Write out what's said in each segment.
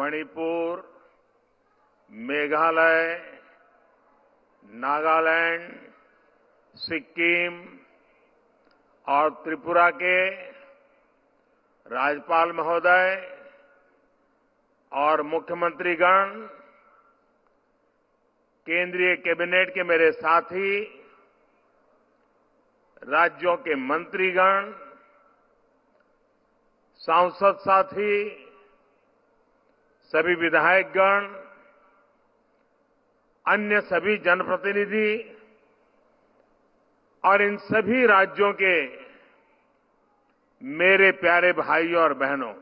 मणिपुर, मेघालय, नागालैंड, सिक्किम और त्रिपुरा के राज्यपाल महोदय और मुख्यमंत्रीगण, केंद्रीय कैबिनेट के मेरे साथी, राज्यों के मंत्रीगण, सांसद साथी, सभी विधायकगण, अन्य सभी जनप्रतिनिधि और इन सभी राज्यों के मेरे प्यारे भाइयों और बहनों,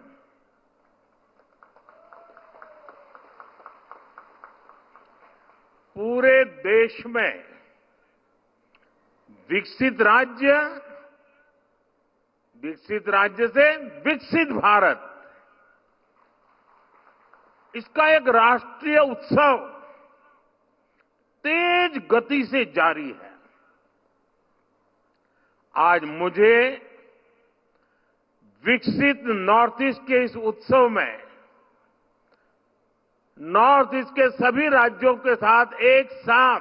पूरे देश में विकसित राज्य से विकसित भारत, इसका एक राष्ट्रीय उत्सव तेज गति से जारी है। आज मुझे विकसित नॉर्थ ईस्ट के इस उत्सव में नॉर्थ ईस्ट के सभी राज्यों के साथ एक साथ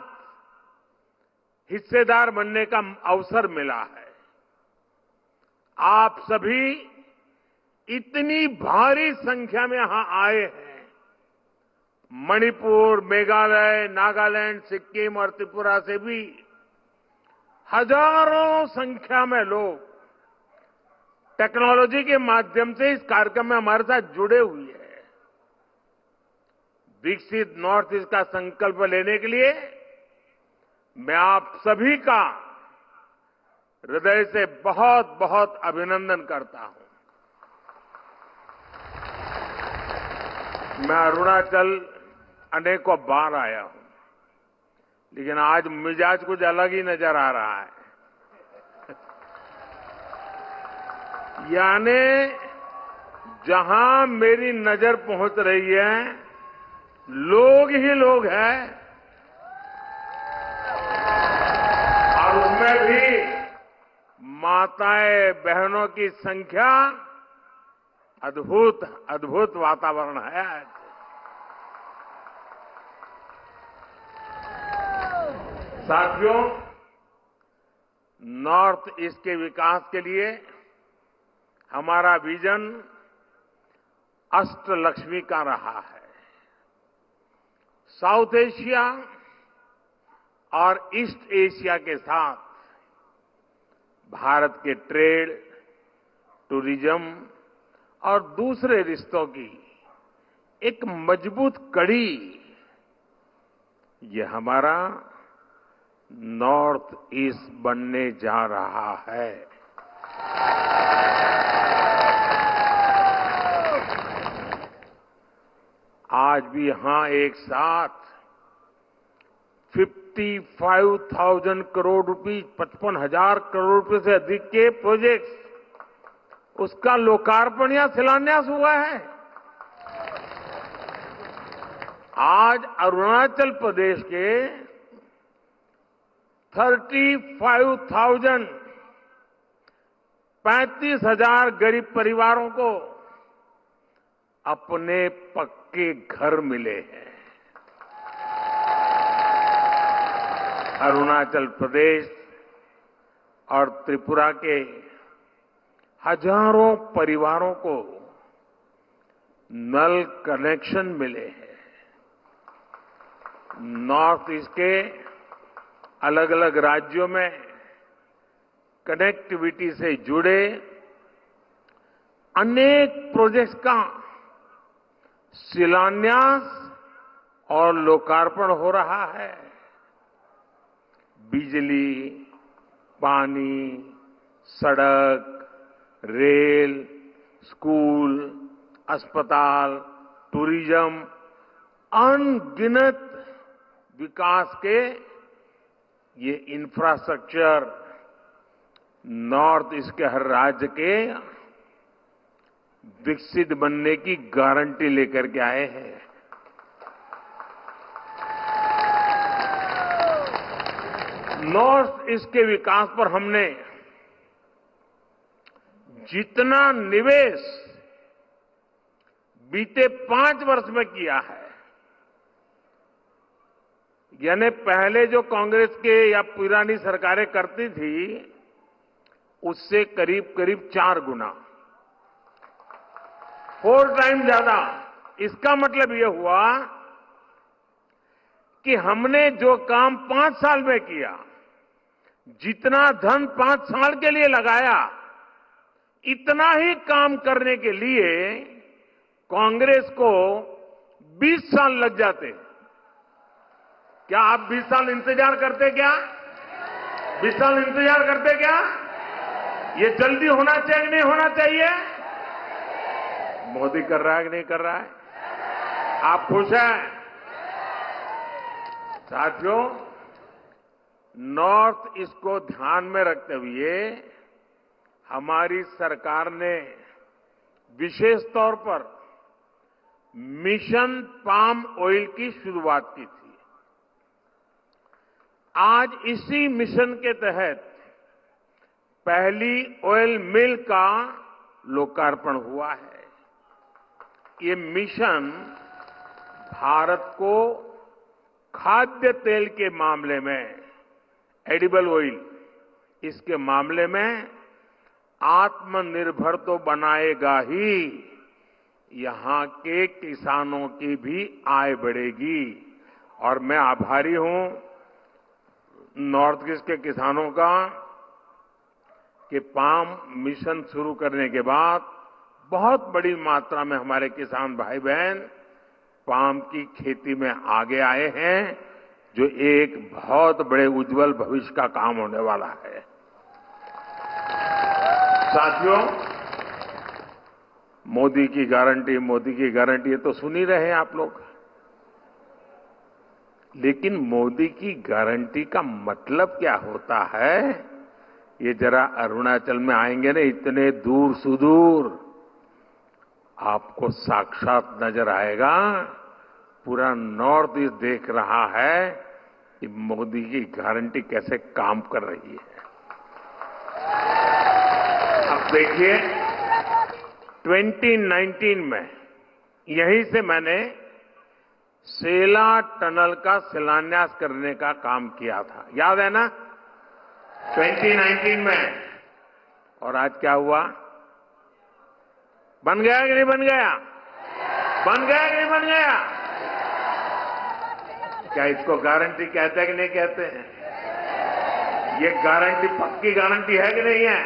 हिस्सेदार बनने का अवसर मिला है। आप सभी इतनी भारी संख्या में यहां आए हैं। मणिपुर, मेघालय, नागालैंड, सिक्किम और त्रिपुरा से भी हजारों संख्या में लोग टेक्नोलॉजी के माध्यम से इस कार्यक्रम में हमारे साथ जुड़े हुए हैं। विकसित नॉर्थ ईस्ट का संकल्प लेने के लिए मैं आप सभी का हृदय से बहुत बहुत अभिनंदन करता हूं। मैं अरुणाचल अनेकों बार आया हूं, लेकिन आज मिजाज कुछ अलग ही नजर आ रहा है। यानी जहां मेरी नजर पहुंच रही है, लोग ही लोग हैं और उसमें भी माताएं बहनों की संख्या अद्भुत वातावरण है आज। साथियों, नॉर्थ ईस्ट के विकास के लिए हमारा विजन अष्टलक्ष्मी का रहा है। साउथ एशिया और ईस्ट एशिया के साथ भारत के ट्रेड, टूरिज्म और दूसरे रिश्तों की एक मजबूत कड़ी, ये हमारा नॉर्थ ईस्ट बनने जा रहा है। आज भी यहां एक साथ 55,000 करोड़ रुपए, 55,000 करोड़ रुपए से अधिक के प्रोजेक्ट्स, उसका लोकार्पण या शिलान्यास हुआ है। आज अरुणाचल प्रदेश के 35,000 गरीब परिवारों को अपने पक्के घर मिले हैं। अरुणाचल प्रदेश और त्रिपुरा के हजारों परिवारों को नल कनेक्शन मिले हैं। नॉर्थ ईस्ट के अलग अलग राज्यों में कनेक्टिविटी से जुड़े अनेक प्रोजेक्ट्स का शिलान्यास और लोकार्पण हो रहा है। बिजली, पानी, सड़क, रेल, स्कूल, अस्पताल, टूरिज्म, अनगिनत विकास के ये इंफ्रास्ट्रक्चर नॉर्थ ईस्ट के हर राज्य के विकसित बनने की गारंटी लेकर के आए हैं। नॉर्थ ईस्ट के विकास पर हमने जितना निवेश बीते 5 वर्ष में किया है। यानी पहले जो कांग्रेस के या पुरानी सरकारें करती थी, उससे करीब करीब 4 गुना, 4 टाइम ज्यादा। इसका मतलब यह हुआ कि हमने जो काम 5 साल में किया, जितना धन 5 साल के लिए लगाया, इतना ही काम करने के लिए कांग्रेस को 20 साल लग जाते। क्या आप 20 साल इंतजार करते? क्या 20 साल इंतजार करते? क्या ये जल्दी होना चाहिए कि नहीं होना चाहिए? मोदी कर रहा है कि नहीं कर रहा है? आप खुश हैं? साथियों, नॉर्थ ईस्ट को ध्यान में रखते हुए हमारी सरकार ने विशेष तौर पर मिशन पाम ऑयल की शुरुआत की थी। आज इसी मिशन के तहत पहली ऑयल मिल का लोकार्पण हुआ है। ये मिशन भारत को खाद्य तेल के मामले में, एडिबल ऑयल, इसके मामले में आत्मनिर्भर तो बनाएगा ही, यहां के किसानों की भी आय बढ़ेगी। और मैं आभारी हूं नॉर्थ ईस्ट के किसानों का कि पाम मिशन शुरू करने के बाद बहुत बड़ी मात्रा में हमारे किसान भाई बहन पाम की खेती में आगे आए हैं, जो एक बहुत बड़े उज्जवल भविष्य का काम होने वाला है। साथियों, मोदी की गारंटी, मोदी की गारंटी, ये तो सुन ही रहे हैं आप लोग। लेकिन मोदी की गारंटी का मतलब क्या होता है, ये जरा अरुणाचल में आएंगे ना, इतने दूर सुदूर आपको साक्षात नजर आएगा। पूरा नॉर्थ ईस्ट देख रहा है कि मोदी की गारंटी कैसे काम कर रही है। अब देखिए, 2019 में यहीं से मैंने सेला टनल का शिलान्यास करने का काम किया था, याद है ना? 2019 में। और आज क्या हुआ? बन गया कि नहीं बन गया? बन गया कि नहीं बन गया? क्या इसको गारंटी कहते हैं कि नहीं कहते हैं? ये गारंटी पक्की गारंटी है कि नहीं है?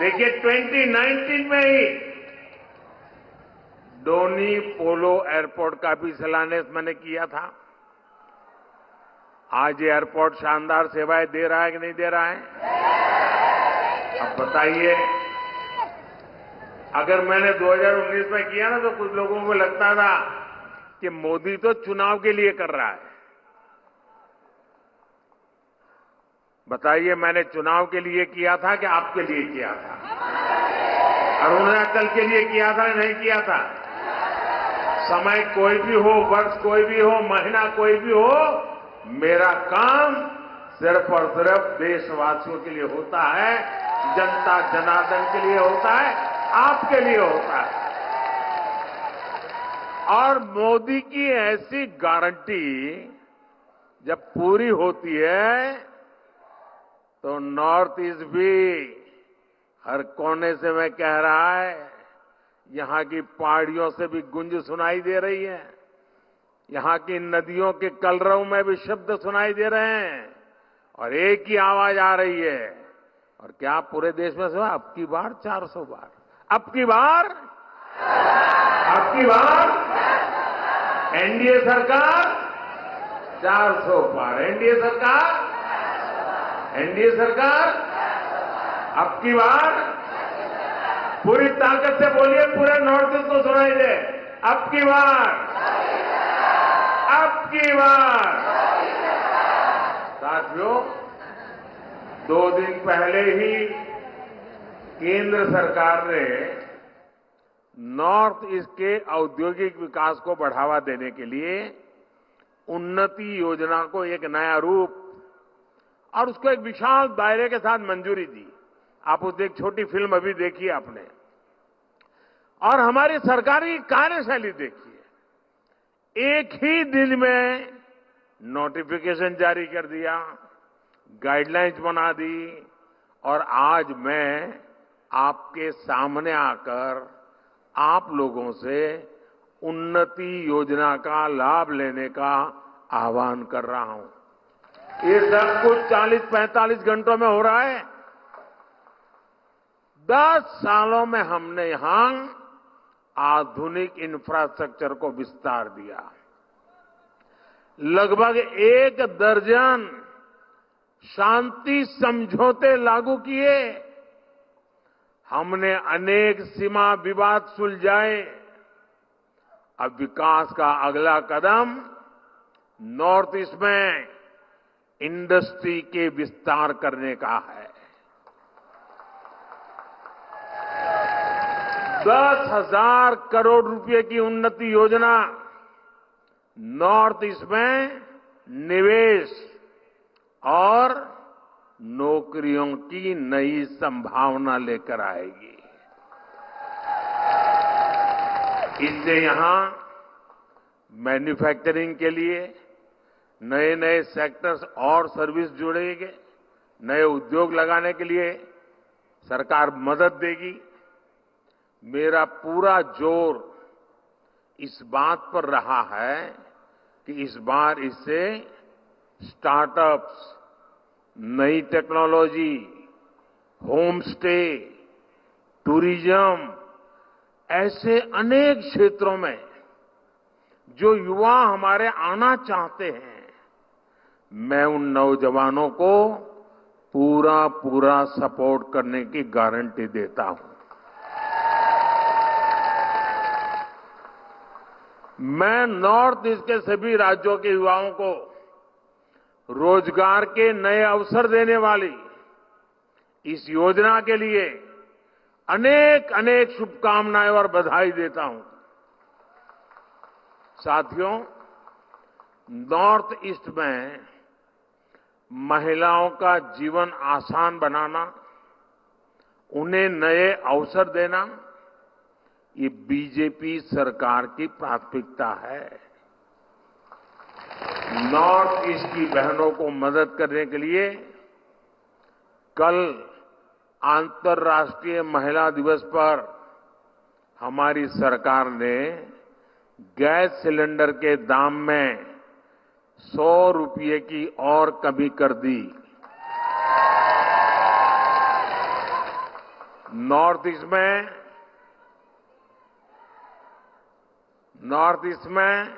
देखिए, 2019 में ही डोनी पोलो एयरपोर्ट का भी शिलान्यास मैंने किया था। आज ये एयरपोर्ट शानदार सेवाएं दे रहा है कि नहीं दे रहा है? अब बताइए, अगर मैंने 2019 में किया ना, तो कुछ लोगों को लगता था कि मोदी तो चुनाव के लिए कर रहा है। बताइए, मैंने चुनाव के लिए किया था कि आपके लिए किया था? अरुणाचल के लिए किया था, नहीं किया था? समय कोई भी हो, वर्ष कोई भी हो, महीना कोई भी हो, मेरा काम सिर्फ और सिर्फ देशवासियों के लिए होता है, जनता जनार्दन के लिए होता है, आपके लिए होता है। और मोदी की ऐसी गारंटी जब पूरी होती है तो नॉर्थ ईस्ट भी हर कोने से, मैं कह रहा है, यहां की पहाड़ियों से भी गूंज सुनाई दे रही है, यहां की नदियों के कलरव में भी शब्द सुनाई दे रहे हैं, और एक ही आवाज आ रही है। और क्या पूरे देश में सुना? अब की बार 400 बार, अब की बार, अब की बार एनडीए सरकार 400 पार, एनडीए सरकार, एनडीए सरकार अब की बार। पूरी ताकत से बोलिए, पूरे नॉर्थ ईस्ट को सुनाई दे, अब की बार, अब की बार। साथियों, 2 दिन पहले ही केंद्र सरकार ने नॉर्थ ईस्ट के औद्योगिक विकास को बढ़ावा देने के लिए उन्नति योजना को एक नया रूप और उसको एक विशाल दायरे के साथ मंजूरी दी। आप उसकी एक छोटी फिल्म अभी देखी आपने। और हमारी सरकार की कार्यशैली देखिए। एक ही दिन में नोटिफिकेशन जारी कर दिया, गाइडलाइंस बना दी और आज मैं आपके सामने आकर आप लोगों से उन्नति योजना का लाभ लेने का आह्वान कर रहा हूं। ये सब कुछ 40-45 घंटों में हो रहा है। 10 सालों में हमने यहां आधुनिक इंफ्रास्ट्रक्चर को विस्तार दिया। लगभग 1 दर्जन शांति समझौते लागू किए। हमने अनेक सीमा विवाद सुलझाए। अब विकास का अगला कदम नॉर्थ ईस्ट में इंडस्ट्री के विस्तार करने का है। 10,000 करोड़ रुपए की उन्नति योजना नॉर्थ ईस्ट में निवेश और नौकरियों की नई संभावना लेकर आएगी। इससे यहां मैन्युफैक्चरिंग के लिए नए नए सेक्टर्स और सर्विस जुड़ेंगे। नए उद्योग लगाने के लिए सरकार मदद देगी। मेरा पूरा जोर इस बात पर रहा है कि इस बार इससे स्टार्टअप्स, नई टेक्नोलॉजी, होम स्टे, टूरिज्म, ऐसे अनेक क्षेत्रों में जो युवा हमारे आना चाहते हैं, मैं उन नौजवानों को पूरा पूरा सपोर्ट करने की गारंटी देता हूं। मैं नॉर्थ ईस्ट के सभी राज्यों के युवाओं को रोजगार के नए अवसर देने वाली इस योजना के लिए अनेक अनेक शुभकामनाएं और बधाई देता हूं। साथियों, नॉर्थ ईस्ट में महिलाओं का जीवन आसान बनाना, उन्हें नए अवसर देना, ये बीजेपी सरकार की प्राथमिकता है। नॉर्थ ईस्ट की बहनों को मदद करने के लिए कल अंतर्राष्ट्रीय महिला दिवस पर हमारी सरकार ने गैस सिलेंडर के दाम में 100 रुपये की और कमी कर दी। नॉर्थ ईस्ट में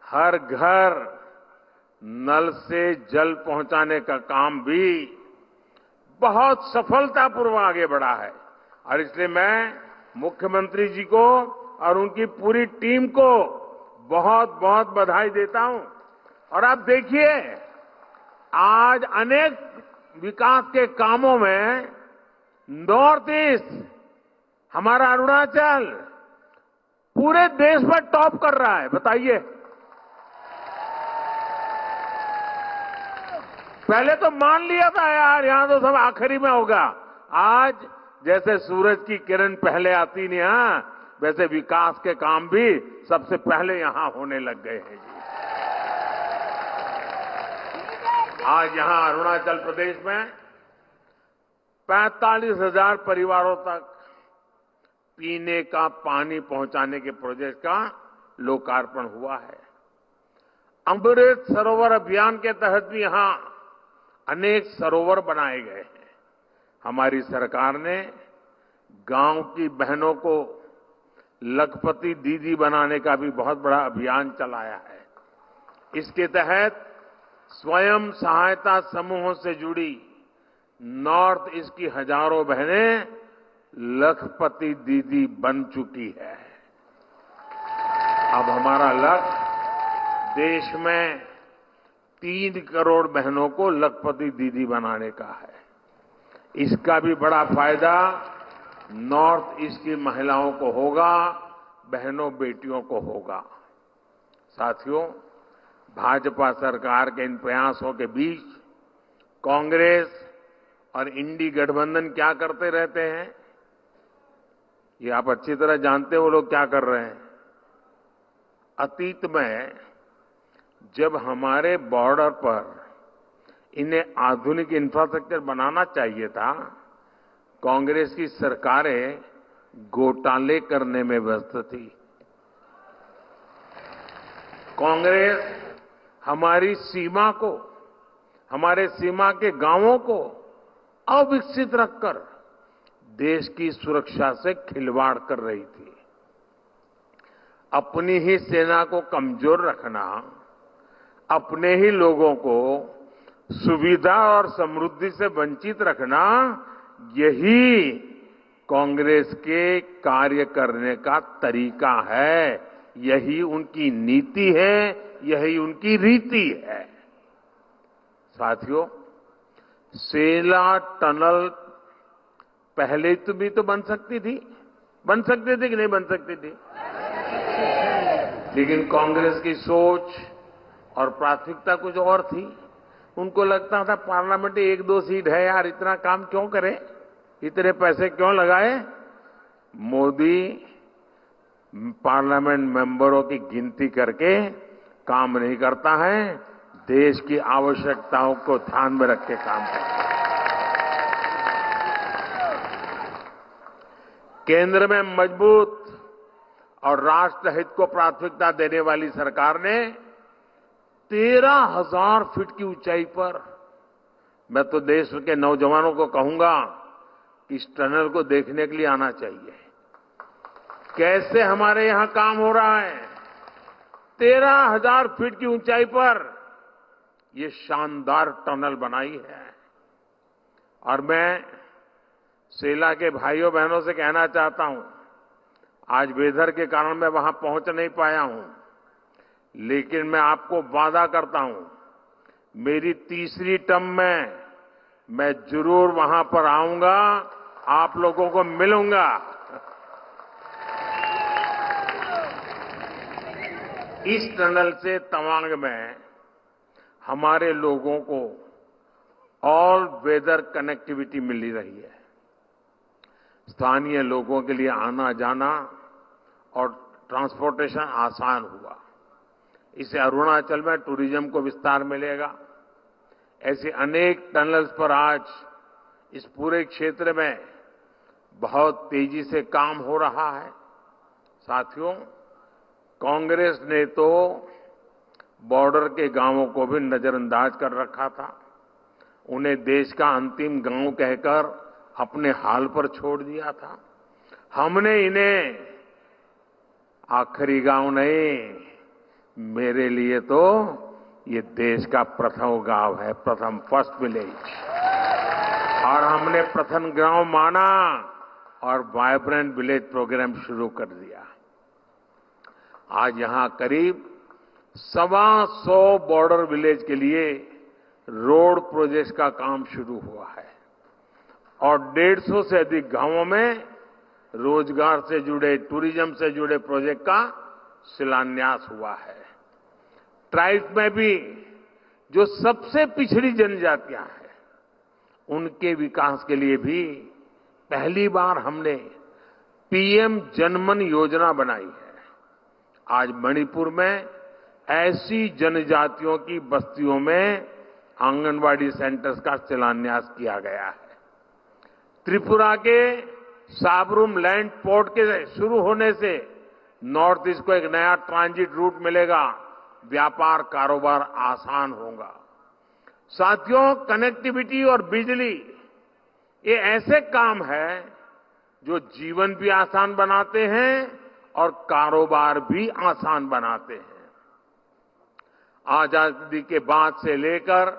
हर घर नल से जल पहुंचाने का काम भी बहुत सफलतापूर्वक आगे बढ़ा है और इसलिए मैं मुख्यमंत्री जी को और उनकी पूरी टीम को बहुत बहुत बधाई देता हूं। और आप देखिए, आज अनेक विकास के कामों में नॉर्थ ईस्ट, हमारा अरुणाचल पूरे देश में टॉप कर रहा है। बताइए, पहले तो मान लिया था यार यहां तो सब आखिरी में होगा। आज जैसे सूरज की किरण पहले आती नहीं, वैसे विकास के काम भी सबसे पहले यहां होने लग गए हैं जी। आज यहां अरुणाचल प्रदेश में 45,000 परिवारों तक पीने का पानी पहुंचाने के प्रोजेक्ट का लोकार्पण हुआ है। अमृत सरोवर अभियान के तहत भी यहां अनेक सरोवर बनाए गए हैं। हमारी सरकार ने गांव की बहनों को लखपति दीदी बनाने का भी बहुत बड़ा अभियान चलाया है। इसके तहत स्वयं सहायता समूहों से जुड़ी नॉर्थ ईस्ट की हजारों बहनें लखपति दीदी बन चुकी है। अब हमारा लक्ष्य देश में 3 करोड़ बहनों को लखपति दीदी बनाने का है। इसका भी बड़ा फायदा नॉर्थ ईस्ट की महिलाओं को होगा, बहनों बेटियों को होगा। साथियों, भाजपा सरकार के इन प्रयासों के बीच कांग्रेस और इंडी गठबंधन क्या करते रहते हैं? ये आप अच्छी तरह जानते हो वो लोग क्या कर रहे हैं। अतीत में जब हमारे बॉर्डर पर इन्हें आधुनिक इंफ्रास्ट्रक्चर बनाना चाहिए था, कांग्रेस की सरकारें घोटाले करने में व्यस्त थी। कांग्रेस हमारी सीमा को, हमारे सीमा के गांवों को अविकसित रखकर देश की सुरक्षा से खिलवाड़ कर रही थी। अपनी ही सेना को कमजोर रखना, अपने ही लोगों को सुविधा और समृद्धि से वंचित रखना, यही कांग्रेस के कार्य करने का तरीका है, यही उनकी नीति है, यही उनकी रीति है। साथियों, सेला टनल पहले भी तो बन सकती थी, बन सकती थी कि नहीं बन सकती थी, लेकिन कांग्रेस की सोच और प्राथमिकता कुछ और थी। उनको लगता था पार्लियामेंट 1-2 सीट है यार, इतना काम क्यों करे, इतने पैसे क्यों लगाए। मोदी पार्लियामेंट मेंबरों की गिनती करके काम नहीं करता है, देश की आवश्यकताओं को ध्यान में रख के काम करता है। केंद्र में मजबूत और राष्ट्रहित को प्राथमिकता देने वाली सरकार ने 13,000 फीट की ऊंचाई पर, मैं तो देश के नौजवानों को कहूंगा कि इस टनल को देखने के लिए आना चाहिए। कैसे हमारे यहां काम हो रहा है। 13,000 फीट की ऊंचाई पर ये शानदार टनल बनाई है। और मैं सेला के भाइयों बहनों से कहना चाहता हूं, आज वेदर के कारण मैं वहां पहुंच नहीं पाया हूं, लेकिन मैं आपको वादा करता हूं, मेरी तीसरी टर्म में मैं जरूर वहां पर आऊंगा, आप लोगों को मिलूंगा। इस टनल से तवांग में हमारे लोगों को ऑल वेदर कनेक्टिविटी मिल रही है। स्थानीय लोगों के लिए आना जाना और ट्रांसपोर्टेशन आसान हुआ। इससे अरुणाचल में टूरिज्म को विस्तार मिलेगा। ऐसे अनेक टनल्स पर आज इस पूरे क्षेत्र में बहुत तेजी से काम हो रहा है। साथियों, कांग्रेस ने तो बॉर्डर के गांवों को भी नजरअंदाज कर रखा था। उन्हें देश का अंतिम गांव कहकर अपने हाल पर छोड़ दिया था। हमने इन्हें आखिरी गांव नहीं, मेरे लिए तो ये देश का प्रथम गांव है, प्रथम फर्स्ट विलेज, और हमने प्रथम गांव माना और वाइब्रेंट विलेज प्रोग्राम शुरू कर दिया। आज यहां करीब 125 बॉर्डर विलेज के लिए रोड प्रोजेक्ट का काम शुरू हुआ है और 150 से अधिक गांवों में रोजगार से जुड़े, टूरिज्म से जुड़े प्रोजेक्ट का शिलान्यास हुआ है। ट्राइब्स में भी जो सबसे पिछड़ी जनजातियां हैं, उनके विकास के लिए भी पहली बार हमने पीएम जनमन योजना बनाई है। आज मणिपुर में ऐसी जनजातियों की बस्तियों में आंगनवाड़ी सेंटर्स का शिलान्यास किया गया है। त्रिपुरा के साबरूम लैंड पोर्ट के शुरू होने से नॉर्थ ईस्ट को एक नया ट्रांजिट रूट मिलेगा, व्यापार कारोबार आसान होगा। साथियों, कनेक्टिविटी और बिजली ये ऐसे काम है जो जीवन भी आसान बनाते हैं और कारोबार भी आसान बनाते हैं। आजादी के बाद से लेकर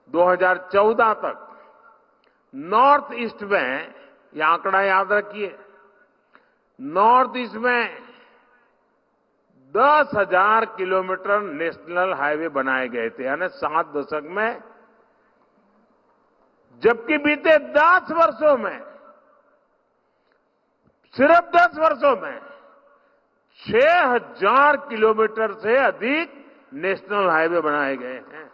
2014 तक नॉर्थ ईस्ट में, ये आंकड़ा याद रखिए, नॉर्थ ईस्ट में 10,000 किलोमीटर नेशनल हाईवे बनाए गए थे, यानी 7 दशक में। जबकि बीते 10 वर्षों में, सिर्फ 10 वर्षों में 6,000 किलोमीटर से अधिक नेशनल हाईवे बनाए गए हैं।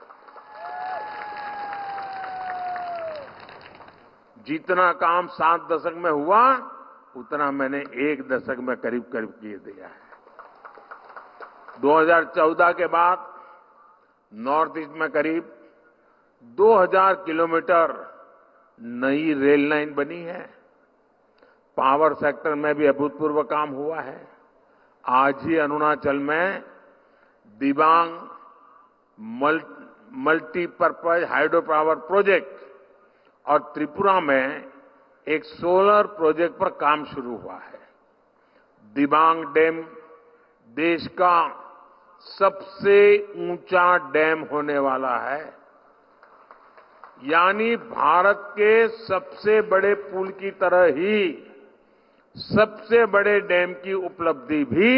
जितना काम 7 दशक में हुआ, उतना मैंने एक दशक में करीब करीब किए दिया है। 2014 के बाद नॉर्थ ईस्ट में करीब 2000 किलोमीटर नई रेल लाइन बनी है। पावर सेक्टर में भी अभूतपूर्व काम हुआ है। आज ही अरुणाचल में Dibang multipurpose hydro power project और त्रिपुरा में एक सोलर प्रोजेक्ट पर काम शुरू हुआ है। दिबांग डैम देश का सबसे ऊंचा डैम होने वाला है, यानी भारत के सबसे बड़े पुल की तरह ही सबसे बड़े डैम की उपलब्धि भी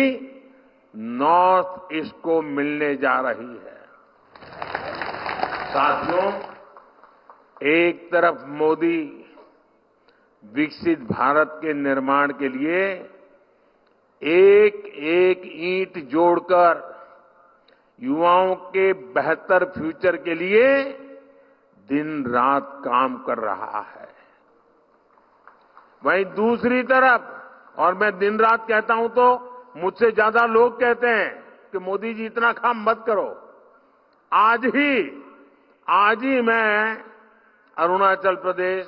नॉर्थ ईस्ट को मिलने जा रही है। साथियों, एक तरफ मोदी विकसित भारत के निर्माण के लिए एक एक ईंट जोड़कर युवाओं के बेहतर फ्यूचर के लिए दिन रात काम कर रहा है, वहीं दूसरी तरफ, और मैं दिन रात कहता हूं तो मुझसे ज्यादा लोग कहते हैं कि मोदी जी इतना काम मत करो। आज ही मैं अरुणाचल प्रदेश,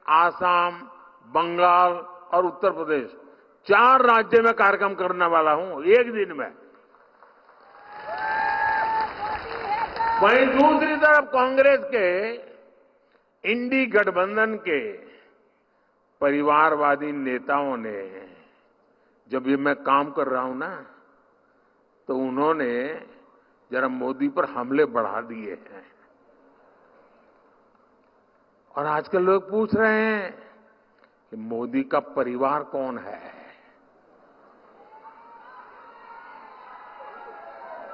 आसाम, बंगाल और उत्तर प्रदेश 4 राज्य में कार्यक्रम करने वाला हूं एक दिन में। वहीं दूसरी तरफ कांग्रेस के इंडी गठबंधन के परिवारवादी नेताओं ने, जब ये मैं काम कर रहा हूं ना, तो उन्होंने जरा मोदी पर हमले बढ़ा दिए हैं। और आजकल लोग पूछ रहे हैं कि मोदी का परिवार कौन है?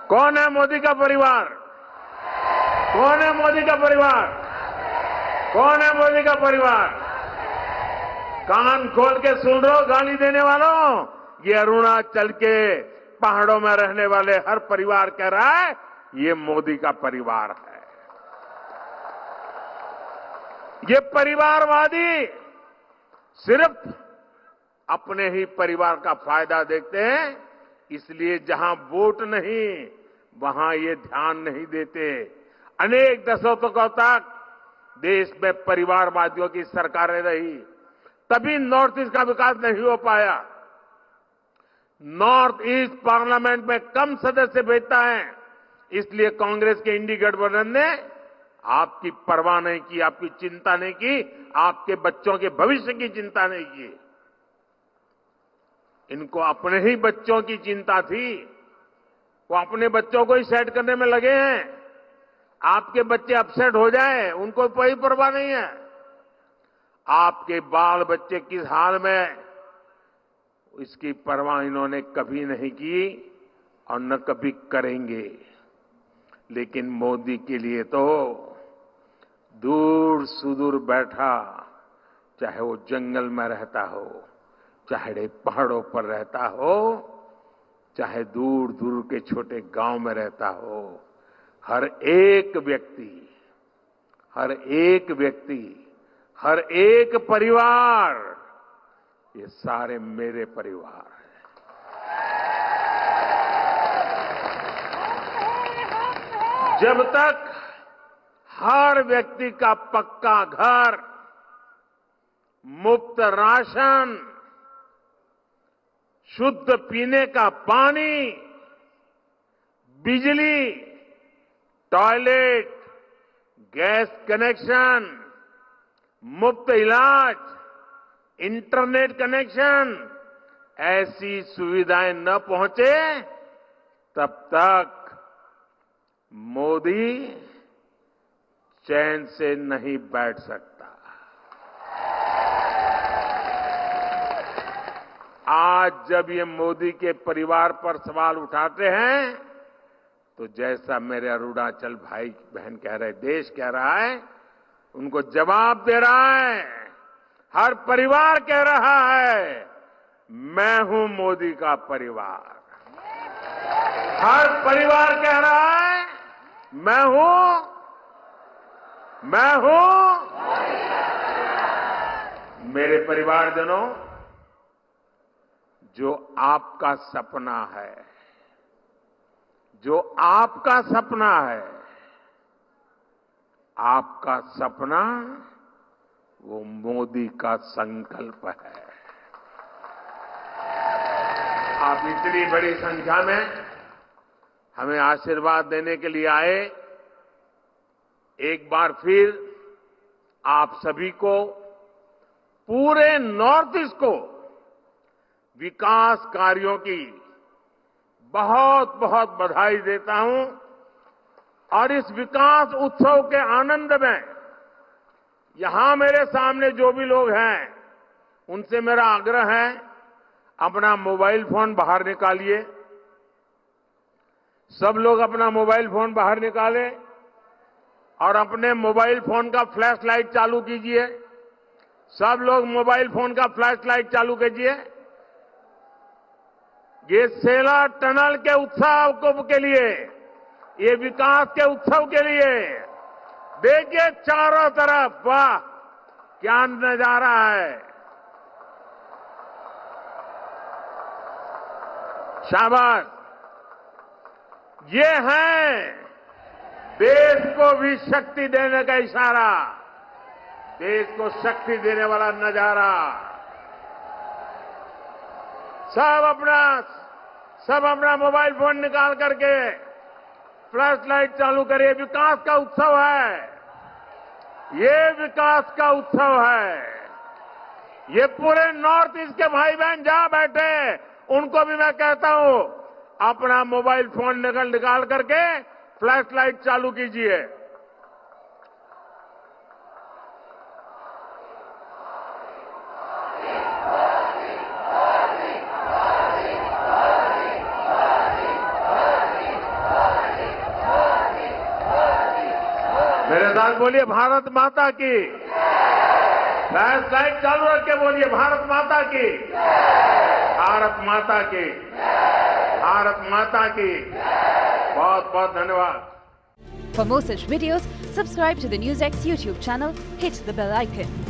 कौन है मोदी का परिवार? कौन है मोदी का परिवार? कौन है मोदी का परिवार? कान खोल के सुन रहे हो गाली देने वालों, ये अरुणाचल के पहाड़ों में रहने वाले हर परिवार कह रहा है ये मोदी का परिवार है। ये परिवारवादी सिर्फ अपने ही परिवार का फायदा देखते हैं, इसलिए जहां वोट नहीं वहां ये ध्यान नहीं देते। अनेक दशकों तक देश में परिवारवादियों की सरकारें रही, तभी नॉर्थ ईस्ट का विकास नहीं हो पाया। नॉर्थ ईस्ट पार्लियामेंट में कम सदस्य भेजता है, इसलिए कांग्रेस के इंडी गठबंधन ने आपकी परवाह नहीं की, आपकी चिंता नहीं की, आपके बच्चों के भविष्य की चिंता नहीं की। इनको अपने ही बच्चों की चिंता थी, वो अपने बच्चों को ही सेट करने में लगे हैं। आपके बच्चे अपसेट हो जाए उनको कोई परवाह नहीं है। आपके बाल बच्चे किस हाल में, इसकी परवाह इन्होंने कभी नहीं की और न कभी करेंगे। लेकिन मोदी के लिए तो दूर सुदूर बैठा, चाहे वो जंगल में रहता हो, चाहे पहाड़ों पर रहता हो, चाहे दूर दूर के छोटे गांव में रहता हो, हर एक परिवार, ये सारे मेरे परिवार हैं। जब तक हर व्यक्ति का पक्का घर, मुफ्त राशन, शुद्ध पीने का पानी, बिजली, टॉयलेट, गैस कनेक्शन, मुफ्त इलाज, इंटरनेट कनेक्शन, ऐसी सुविधाएं न पहुंचे तब तक मोदी चैन से नहीं बैठ सकता। आज जब ये मोदी के परिवार पर सवाल उठाते हैं, तो जैसा मेरे अरुणाचल भाई बहन कह रहे, देश कह रहा है, उनको जवाब दे रहा है। हर परिवार कह रहा है मैं हूं मोदी का परिवार। हर परिवार कह रहा है मैं हूं। मेरे परिवारजनों, जो आपका सपना है, जो आपका सपना है, आपका सपना वो मोदी का संकल्प है। आप इतनी बड़ी संख्या में हमें आशीर्वाद देने के लिए आए। एक बार फिर आप सभी को, पूरे नॉर्थ ईस्ट को विकास कार्यों की बहुत बहुत बधाई देता हूं और इस विकास उत्सव के आनंद में यहां मेरे सामने जो भी लोग हैं उनसे मेरा आग्रह है, अपना मोबाइल फोन बाहर निकालिए। सब लोग अपना मोबाइल फोन बाहर निकालें और अपने मोबाइल फोन का फ्लैश लाइट चालू कीजिए। सब लोग मोबाइल फोन का फ्लैश लाइट चालू कीजिए। ये सेला टनल के उत्सव के लिए, ये विकास के उत्सव के लिए देखिए चारों तरफ, वाह क्या नजारा है। शाबाश। ये है देश को भी शक्ति देने का इशारा, देश को शक्ति देने वाला नजारा। सब अपना मोबाइल फोन निकाल करके फ्लैश लाइट चालू करिए। विकास का उत्सव है, ये विकास का उत्सव है। ये पूरे नॉर्थ ईस्ट के भाई बहन जहां बैठे उनको भी मैं कहता हूं, अपना मोबाइल फोन निकाल करके फ्लैश लाइट चालू कीजिए। मेरे साथ बोलिए भारत माता की। फ्लैश लाइट चालू रख के बोलिए भारत माता की, भारत माता की, भारत माता की। बहुत बहुत धन्यवाद। For more such videos, subscribe to the NewsX YouTube channel, hit the bell icon.